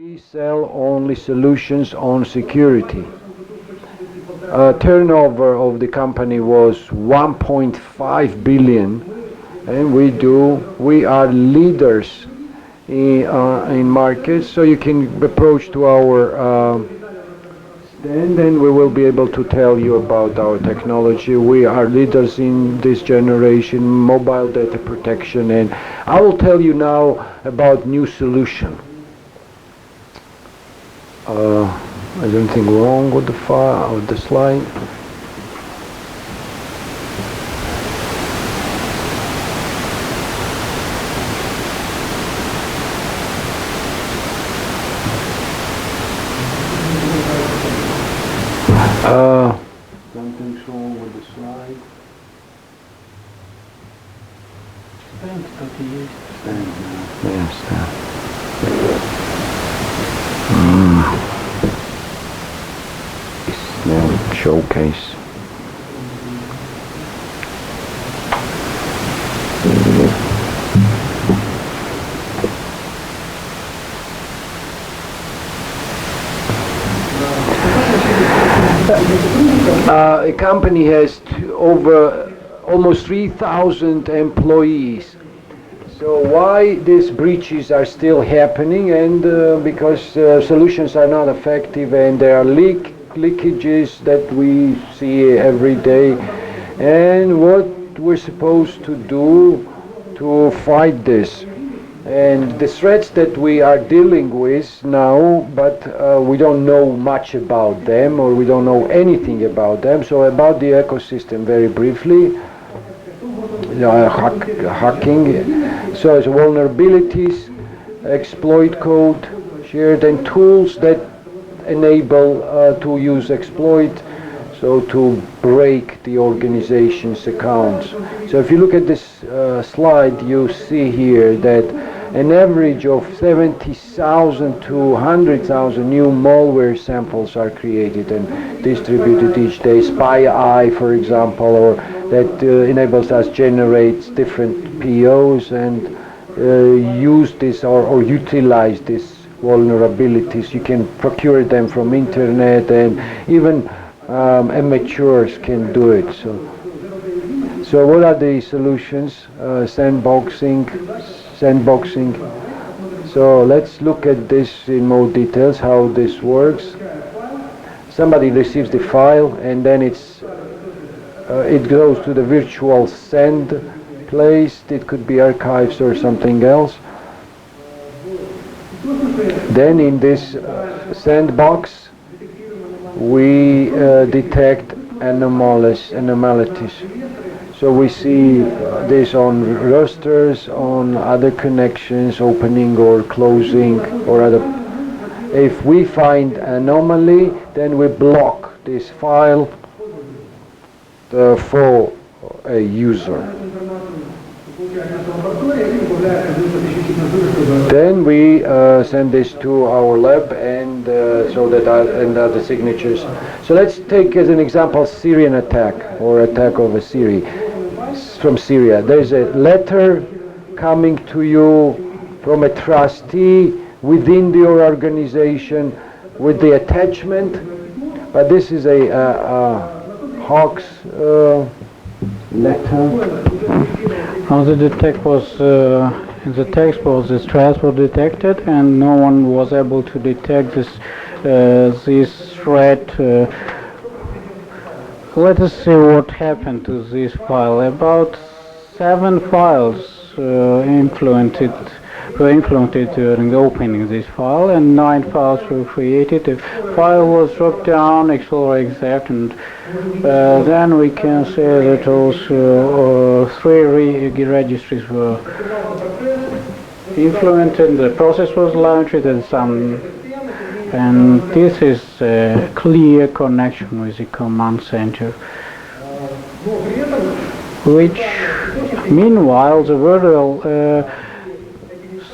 We sell only solutions on security. Turnover of the company was 1.5 billion, and we are leaders in markets. So you can approach to our stand, and we will be able to tell you about our technology. We are leaders in this generation, mobile data protection, and I will tell you now about new solution. Is anything wrong with the file or the slide? Something's wrong with the slide. Stand, yes, now showcase. A company has over almost 3,000 employees. So why these breaches are still happening? And because solutions are not effective, and there are leakages that we see every day. And what we're supposed to do to fight this? And the threats that we are dealing with now, but we don't know much about them, or we don't know anything about them. So about the ecosystem very briefly, hacking, so it's vulnerabilities, exploit code, shared, and tools that enable to use exploit, so to break the organization's accounts. So if you look at this slide, you see here that an average of 70,000 to 100,000 new malware samples are created and distributed each day. Spy-Eye, for example, or that enables us generate different POs and use this or utilize these vulnerabilities. You can procure them from internet, and even amateurs can do it. So what are the solutions? Sandboxing. So let's look at this in more details, how this works. Somebody receives the file, and then it goes to the virtual send place. It could be archives or something else. Then in this sandbox, we detect anomalies. So we see this on rosters, on other connections, opening or closing, or other. If we find anomaly, then we block this file for a user. Then we send this to our lab, and so that and other signatures. So let's take as an example Syrian attack, or attack over from Syria. There's a letter coming to you from a trustee within your organization with the attachment, but this is a Hawks letter. Now the text was this threat was detected, and no one was able to detect this threat. Let us see what happened to this file. About 7 files were implemented during the opening of this file, and 9 files were created. The file was dropped down, Explorer exec, and then we can say that also 3 registries were implemented. The process was launched, and this is a clear connection with the command center, which meanwhile the virtual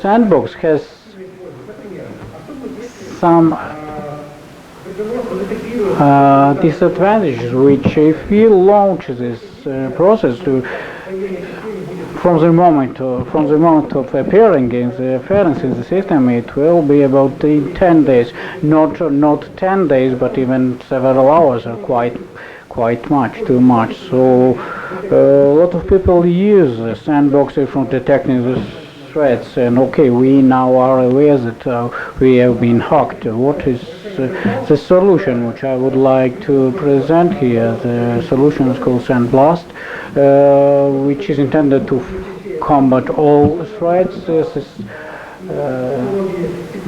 sandbox has some disadvantages, which if we launch this process from the moment of appearing in the system, it will be about 10 days. Not 10 days, but even several hours are quite much, too much. So a lot of people use sandboxes for detecting the threats. And okay, we now are aware that we have been hacked. What is the solution which I would like to present here? The solution is called SandBlast, which is intended to combat all threats. This is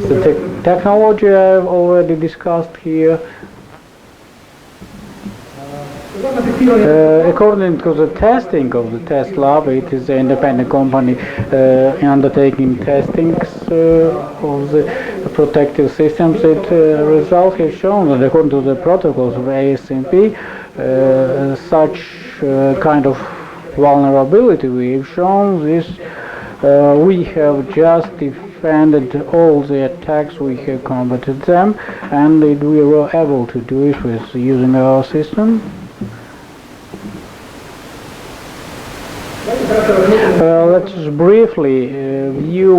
the technology I've already discussed here. According to the testing of the test lab, it is an independent company undertaking testings of the protective systems. Results have shown that according to the protocols of ASMP, such kind of vulnerability we have shown this. We have just defended all the attacks, we have combated them, and we were able to do it with using our system. Let's briefly view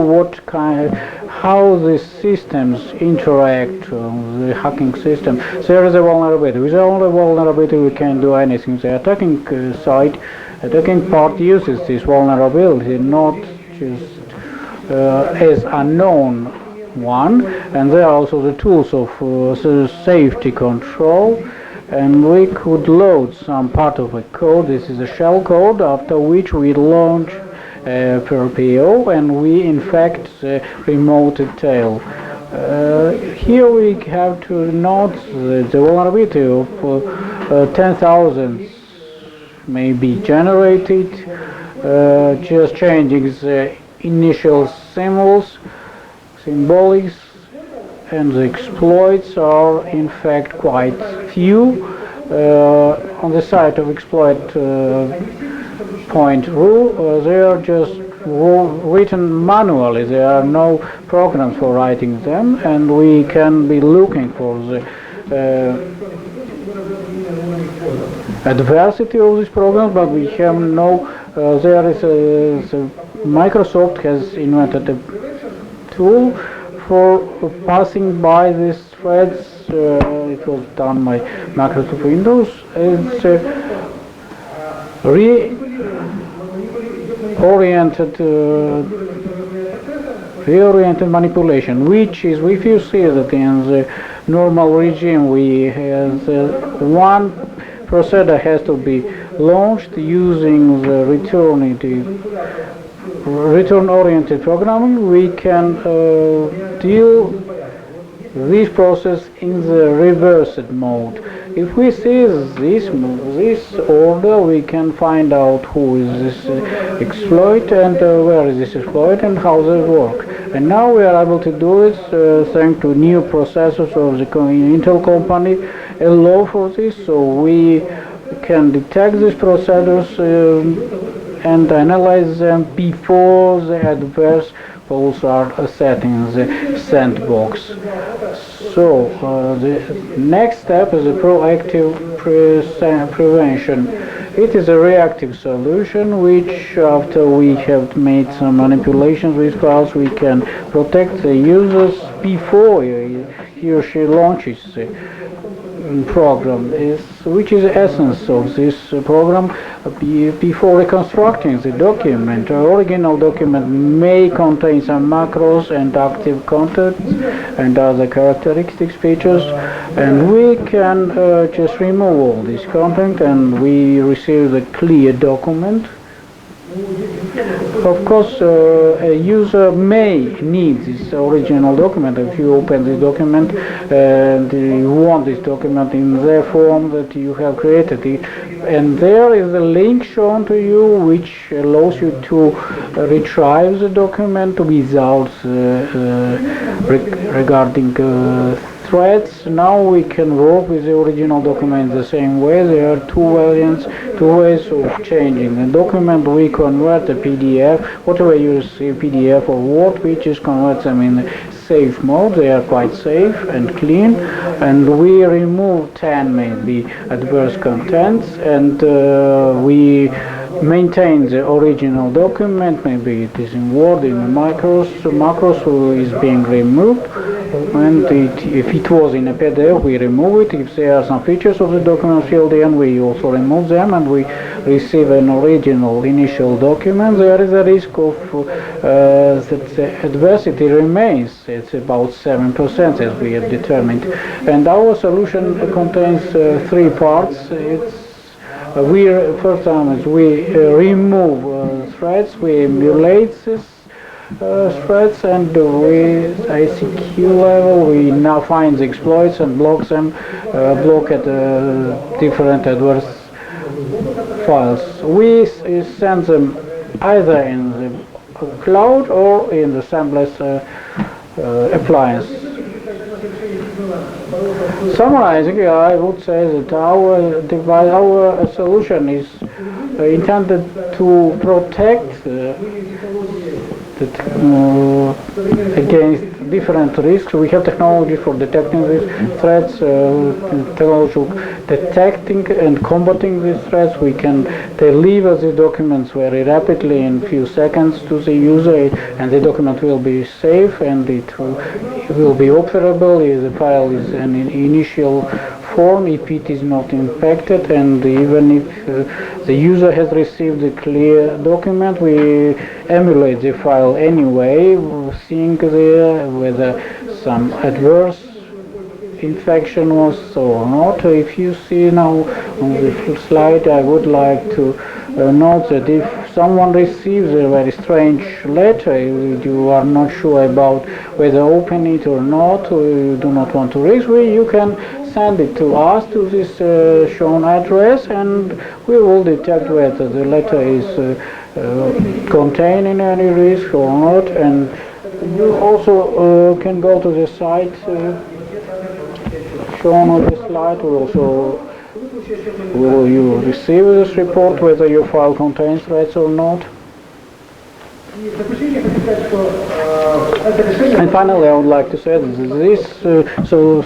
how the systems interact, the hacking system. There is a vulnerability. With only vulnerability we can do anything. The attacking attacking part uses this vulnerability not just as unknown one, and there are also the tools of safety control. And we could load some part of a code. This is a shell code, after which we launch PRPO, and we infect the remote tail. Here we have to note the vulnerability of 10,000 may be generated, just changing the initial symbolics, and the exploits are in fact quite few. On the site of exploit point rule, they are just written manually. There are no programs for writing them, and we can be looking for the adversity of these programs, but we have no. Microsoft has invented a tool for passing by these threads. It was done by Microsoft Windows. It's reoriented manipulation, which is, if you see that in the normal regime we have one procedure has to be launched using the return-oriented programming, we can deal this process in the reversed mode. If we see this order, we can find out who is this exploit and where is this exploit and how they work. And now we are able to do this thanks to new processors of the Intel company allow for this, so we can detect these procedures and analyze them before the adverse faults are set in the sandbox. So the next step is a proactive prevention. It is a reactive solution which, after we have made some manipulations with files, we can protect the users before he or she launches the program, which is the essence of this program. Before reconstructing the document, the original document may contain some macros and active contents and other characteristics features, and we can just remove all this content and we receive the clear document. Of course, a user may need this original document. If you open this document and you want this document in the form that you have created it, and there is a link shown to you which allows you to retrieve the document without regarding threads. Now we can work with the original document the same way. There are two variants, two ways of changing the document. We convert the PDF, whatever you see, PDF or Word, we just convert them in safe mode. They are quite safe and clean, and we remove 10 maybe adverse contents, and we maintain the original document. Maybe it is in Word, in macros is being removed, and if it was in a PDF, we remove it. If there are some features of the document filled in, we also remove them, and we receive an original initial document. There is a risk of that the adversity remains. It's about 7%, as we have determined, and our solution contains three parts. First time is we remove threads, we emulate these threads, and with ICQ level we now find the exploits and block them, block at different adverse files. We send them either in the cloud or in the SandBlast appliance. Summarizing, I would say that our solution is intended to protect against different risks. We have technology for detecting these threats, technology for detecting and combating these threats. We can deliver the documents very rapidly in few seconds to the user, and the document will be safe and it will be operable if the file is an initial form, if it is not infected, and even if the user has received a clear document, we emulate the file anyway, seeing there whether some adverse infection was or not. If you see now on the slide, I would like to note that if someone receives a very strange letter, you are not sure about whether open it or not, or you do not want to risk, you can send it to us to this shown address, and we will detect whether the letter is containing any risk or not. And you also can go to the site shown on the slide. Will you receive this report whether your file contains threats or not? And finally, I would like to say that this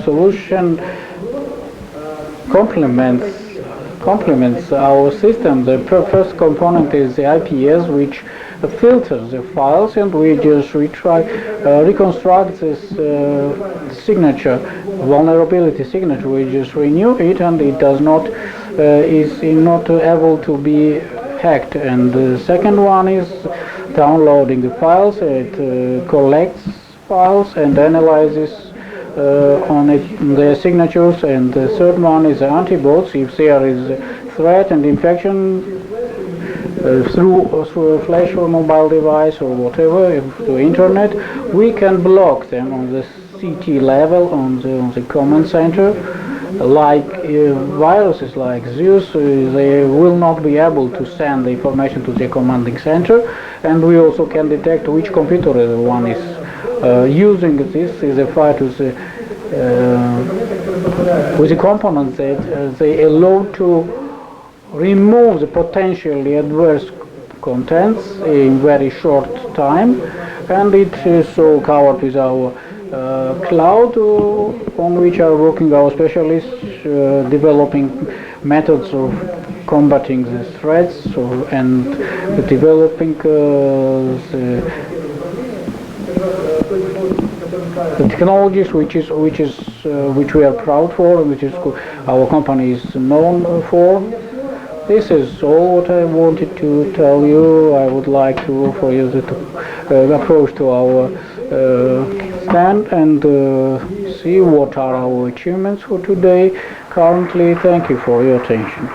solution complements our system. The first component is the IPS, which filters the files, and we just reconstruct this signature, vulnerability signature. We just renew it, and it does not is not able to be hacked. And the second one is downloading the files. It collects files and analyzes on their signatures. And the third one is the antibots. If there is a threat and infection through a flash or mobile device or whatever, through internet, we can block them on the CT level, on the command center. Like viruses like Zeus, they will not be able to send the information to the commanding center, and we also can detect which computer the one is using. This is a fight with the components that they allow to remove the potentially adverse contents in very short time, and it is so covered with our cloud, on which are working our specialists, developing methods of combating the threats, and developing the technologies which we are proud for, and which is our company is known for. This is all what I wanted to tell you. I would like to offer you the approach to our stand and see what are our achievements for today. Currently, thank you for your attention.